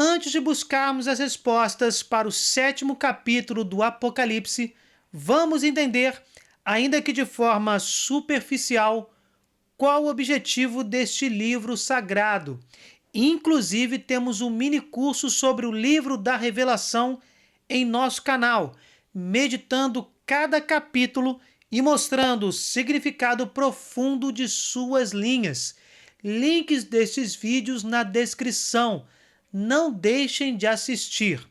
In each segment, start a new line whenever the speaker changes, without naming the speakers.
Antes de buscarmos as respostas para o 7º capítulo do Apocalipse, vamos entender, ainda que de forma superficial, qual o objetivo deste livro sagrado. Inclusive, temos um mini curso sobre o livro da Revelação em nosso canal, meditando cada capítulo e mostrando o significado profundo de suas linhas. Links destes vídeos na descrição. Não deixem de assistir.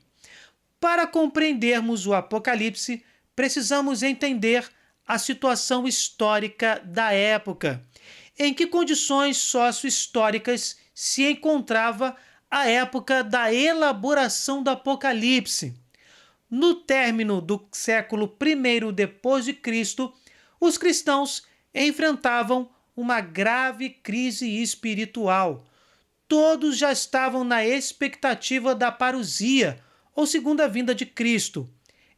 Para compreendermos o Apocalipse, precisamos entender a situação histórica da época. Em que condições sócio-históricas se encontrava a época da elaboração do Apocalipse? No término do século I depois de Cristo, os cristãos enfrentavam uma grave crise espiritual. Todos já estavam na expectativa da parousia, ou segunda vinda de Cristo.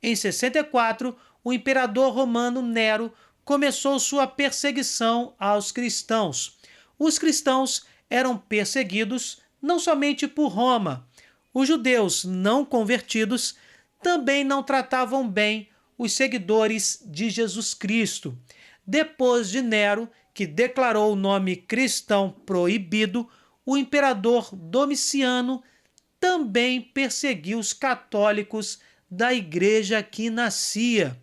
Em 64, o imperador romano Nero começou sua perseguição aos cristãos. Os cristãos eram perseguidos não somente por Roma. Os judeus não convertidos também não tratavam bem os seguidores de Jesus Cristo. Depois de Nero, que declarou o nome cristão proibido, o imperador Domiciano também perseguiu os católicos da igreja que nascia.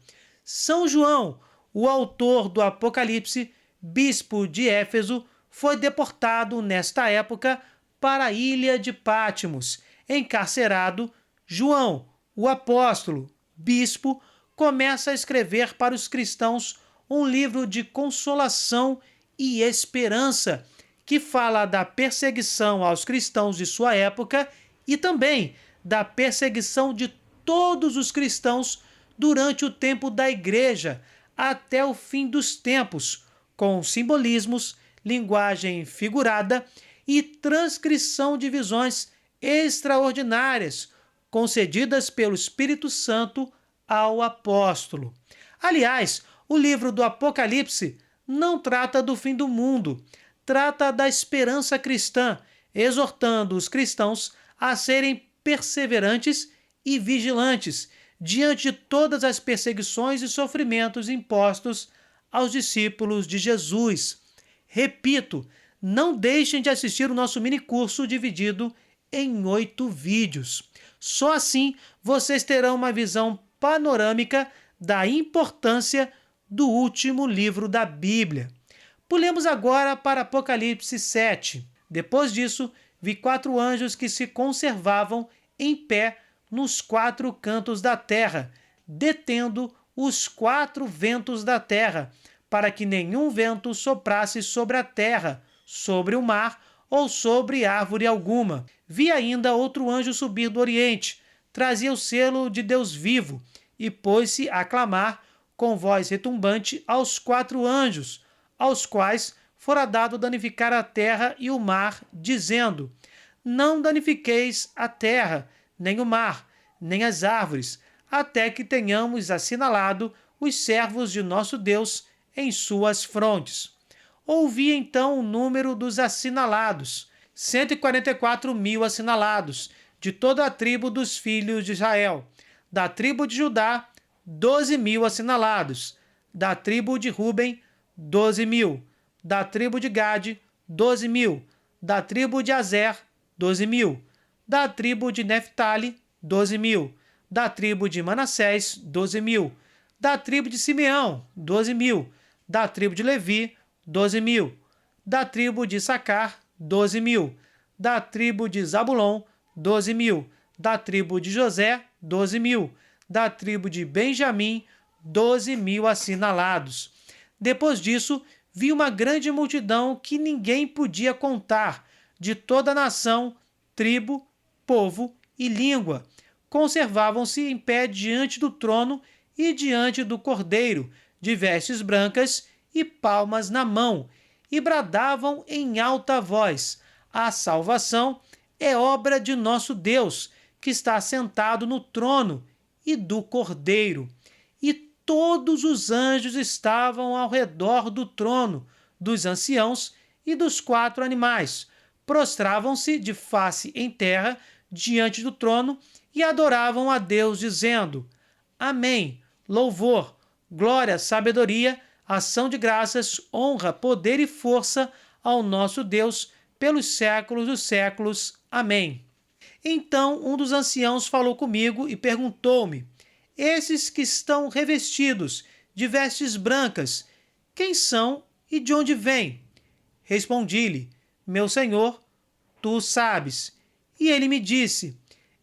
São João, o autor do Apocalipse, bispo de Éfeso, foi deportado nesta época para a ilha de Patmos. Encarcerado, João, o apóstolo, bispo, começa a escrever para os cristãos um livro de consolação e esperança, que fala da perseguição aos cristãos de sua época e também da perseguição de todos os cristãos durante o tempo da igreja, até o fim dos tempos, com simbolismos, linguagem figurada e transcrição de visões extraordinárias concedidas pelo Espírito Santo ao apóstolo. Aliás, o livro do Apocalipse não trata do fim do mundo, trata da esperança cristã, exortando os cristãos a serem perseverantes e vigilantes diante de todas as perseguições e sofrimentos impostos aos discípulos de Jesus. Repito, não deixem de assistir o nosso mini curso dividido em 8 vídeos. Só assim vocês terão uma visão panorâmica da importância do último livro da Bíblia. Pulemos agora para Apocalipse 7. Depois disso, vi 4 anjos que se conservavam em pé nos 4 cantos da terra, detendo os 4 ventos da terra, para que nenhum vento soprasse sobre a terra, sobre o mar ou sobre árvore alguma. Vi ainda outro anjo subir do Oriente, trazia o selo de Deus vivo, e pôs-se a clamar com voz retumbante aos 4 anjos, aos quais fora dado danificar a terra e o mar, dizendo: não danifiqueis a terra, nem o mar, nem as árvores, até que tenhamos assinalado os servos de nosso Deus em suas frontes. Ouvi então o número dos assinalados, 144.000 assinalados, de toda a tribo dos filhos de Israel. Da tribo de Judá, 12.000 assinalados. Da tribo de Ruben, 12.000. Da tribo de Gade, 12.000. Da tribo de Azer, 12.000. Da tribo de Neftali, 12.000. Da tribo de Manassés, 12.000. Da tribo de Simeão, 12.000. Da tribo de Levi, 12.000. Da tribo de Issacar, 12.000. Da tribo de Zabulon, 12.000. Da tribo de José, 12.000. Da tribo de Benjamim, 12.000 assinalados. Depois disso, vi uma grande multidão que ninguém podia contar, de toda a nação, tribo, povo e língua. Conservavam-se em pé diante do trono e diante do Cordeiro, de vestes brancas e palmas na mão, e bradavam em alta voz: a salvação é obra de nosso Deus, que está sentado no trono, e do Cordeiro. E todos os anjos estavam ao redor do trono, dos anciãos e dos 4 animais. Prostravam-se de face em terra diante do trono e adoravam a Deus, dizendo: Amém, louvor, glória, sabedoria, ação de graças, honra, poder e força ao nosso Deus pelos séculos dos séculos. Amém. Então um dos anciãos falou comigo e perguntou-me: Esses que estão revestidos de vestes brancas, quem são e de onde vêm? Respondi-lhe: Meu senhor, tu sabes. E ele me disse: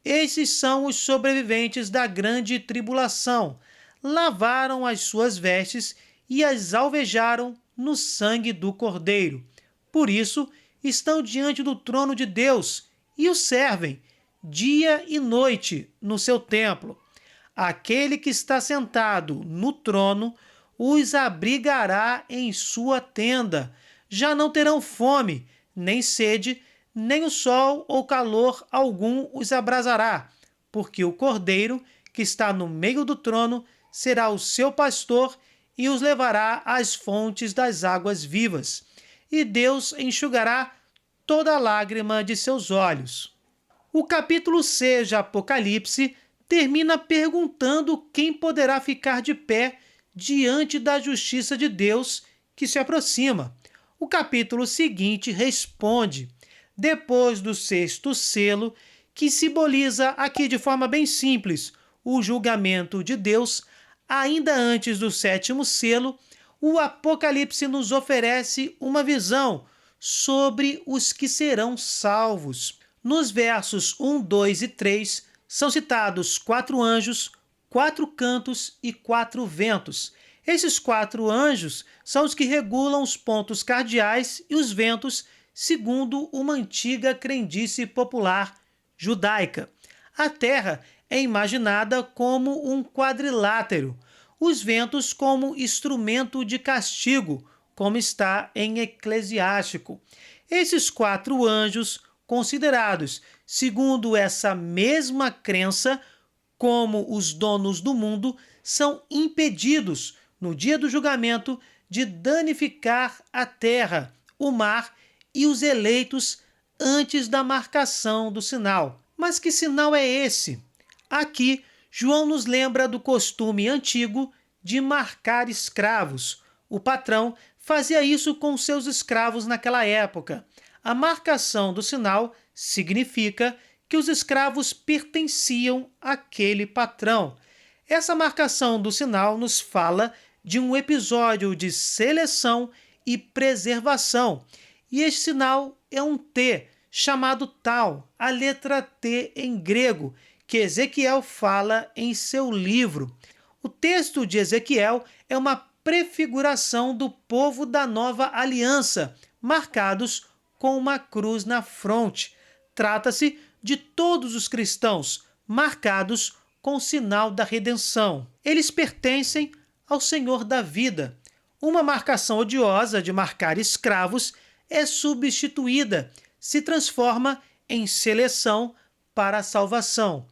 Esses são os sobreviventes da grande tribulação. Lavaram as suas vestes e as alvejaram no sangue do Cordeiro. Por isso, estão diante do trono de Deus e o servem, dia e noite, no seu templo. Aquele que está sentado no trono os abrigará em sua tenda. Já não terão fome, nem sede, nem o sol ou calor algum os abrasará, porque o Cordeiro, que está no meio do trono, será o seu pastor e os levará às fontes das águas vivas. E Deus enxugará toda lágrima de seus olhos. O capítulo 6 de Apocalipse termina perguntando quem poderá ficar de pé diante da justiça de Deus que se aproxima. O capítulo seguinte responde: depois do sexto selo, que simboliza aqui de forma bem simples o julgamento de Deus, ainda antes do sétimo selo, o Apocalipse nos oferece uma visão sobre os que serão salvos. Nos versos 1, 2 e 3 são citados 4 anjos, 4 cantos e 4 ventos. Esses 4 anjos são os que regulam os pontos cardeais e os ventos, segundo uma antiga crendice popular judaica. A terra é imaginada como um quadrilátero, os ventos como instrumento de castigo, como está em Eclesiástico. Esses 4 anjos, considerados, segundo essa mesma crença, como os donos do mundo, são impedidos, no dia do julgamento, de danificar a terra, o mar e os eleitos antes da marcação do sinal. Mas que sinal é esse? Aqui, João nos lembra do costume antigo de marcar escravos. O patrão fazia isso com seus escravos naquela época. A marcação do sinal significa que os escravos pertenciam àquele patrão. Essa marcação do sinal nos fala de um episódio de seleção e preservação. E este sinal é um T, chamado tal, a letra T em grego, que Ezequiel fala em seu livro. O texto de Ezequiel é uma prefiguração do povo da nova aliança, marcados com uma cruz na fronte. Trata-se de todos os cristãos, marcados com o sinal da redenção. Eles pertencem ao Senhor da vida. Uma marcação odiosa de marcar escravos é substituída, se transforma em seleção para a salvação.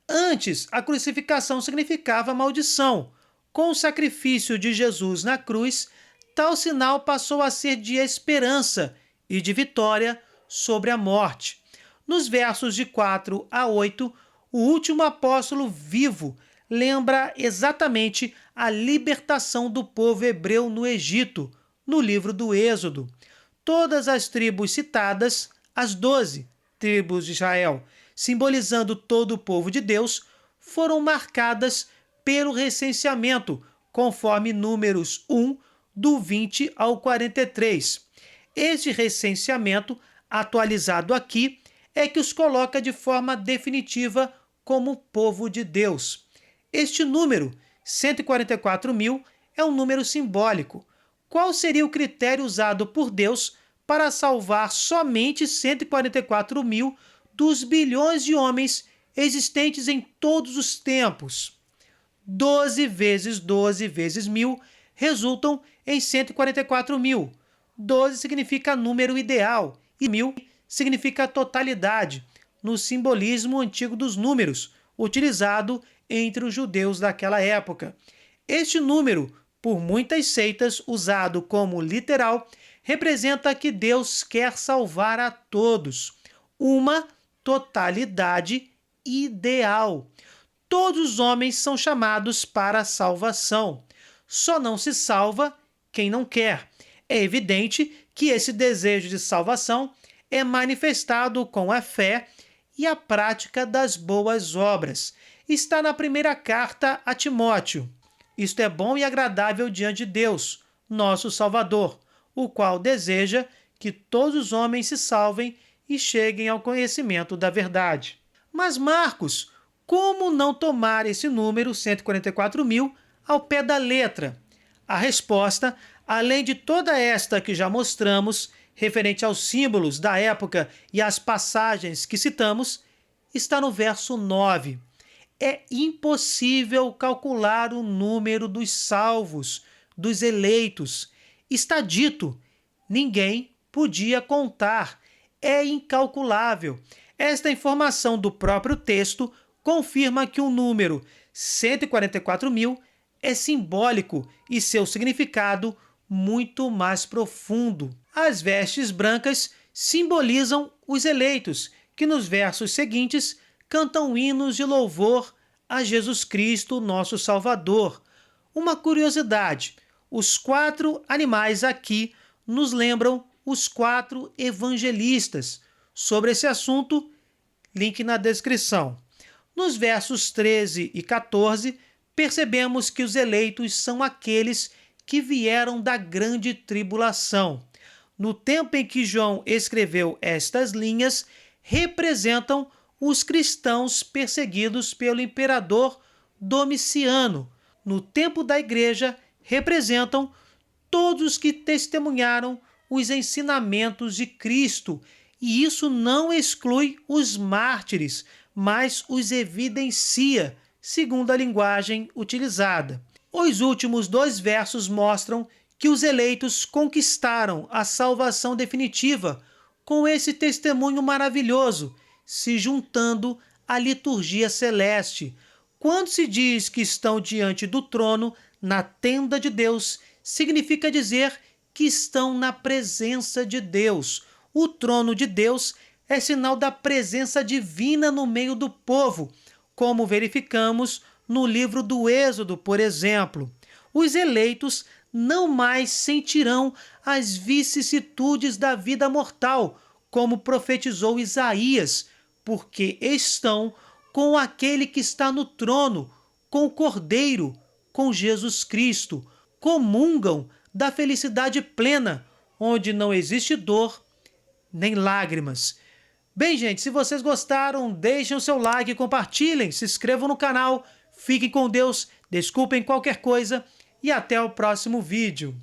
Antes, a crucificação significava maldição. Com o sacrifício de Jesus na cruz, tal sinal passou a ser de esperança e de vitória sobre a morte. Nos versos de 4 a 8, o último apóstolo vivo lembra exatamente a libertação do povo hebreu no Egito, no livro do Êxodo. Todas as tribos citadas, as 12 tribos de Israel, simbolizando todo o povo de Deus, foram marcadas pelo recenseamento, conforme Números 1, do 20 ao 43. Este recenseamento, atualizado aqui, é que os coloca de forma definitiva como povo de Deus. Este número, 144 mil, é um número simbólico. Qual seria o critério usado por Deus para salvar somente 144 mil dos bilhões de homens existentes em todos os tempos? 12 vezes 12 vezes 1000 resultam em 144 mil. 12 significa número ideal e 1000 significa totalidade, no simbolismo antigo dos números, utilizado entre os judeus daquela época. Este número, por muitas seitas usado como literal, representa que Deus quer salvar a todos. Uma totalidade ideal. Todos os homens são chamados para a salvação. Só não se salva quem não quer. É evidente que esse desejo de salvação é manifestado com a fé e a prática das boas obras. Está na primeira carta a Timóteo. Isto é bom e agradável diante de Deus, nosso Salvador, o qual deseja que todos os homens se salvem e cheguem ao conhecimento da verdade. Mas, Marcos, como não tomar esse número, 144.000, ao pé da letra? A resposta, além de toda esta que já mostramos, referente aos símbolos da época e às passagens que citamos, está no verso 9. É impossível calcular o número dos salvos, dos eleitos. Está dito, ninguém podia contar. É incalculável. Esta informação do próprio texto confirma que o número 144.000 é simbólico e seu significado muito mais profundo. As vestes brancas simbolizam os eleitos, que nos versos seguintes cantam hinos de louvor a Jesus Cristo, nosso Salvador. Uma curiosidade, os 4 animais aqui nos lembram os 4 evangelistas. Sobre esse assunto, link na descrição. Nos versos 13 e 14, percebemos que os eleitos são aqueles que vieram da grande tribulação. No tempo em que João escreveu estas linhas, representam os cristãos perseguidos pelo imperador Domiciano. No tempo da igreja, representam todos os que testemunharam os ensinamentos de Cristo, e isso não exclui os mártires, mas os evidencia, segundo a linguagem utilizada. Os últimos 2 versos mostram que os eleitos conquistaram a salvação definitiva com esse testemunho maravilhoso, se juntando à liturgia celeste. Quando se diz que estão diante do trono, na tenda de Deus, significa dizer que estão na presença de Deus. O trono de Deus é sinal da presença divina no meio do povo, como verificamos no livro do Êxodo, por exemplo. Os eleitos não mais sentirão as vicissitudes da vida mortal, como profetizou Isaías, porque estão com aquele que está no trono, com o Cordeiro, com Jesus Cristo. Comungam da felicidade plena, onde não existe dor nem lágrimas. Bem, gente, se vocês gostaram, deixem o seu like, compartilhem, se inscrevam no canal, fiquem com Deus, desculpem qualquer coisa e até o próximo vídeo.